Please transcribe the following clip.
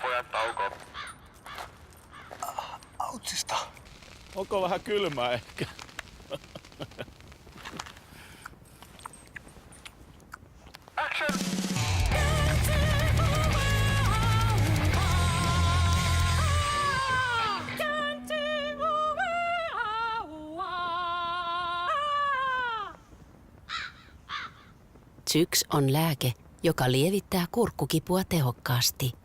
pojat tauko. Autsista. Onko vähän kylmää ehkä? Action! Zyks on lääke, joka lievittää kurkkukipua tehokkaasti.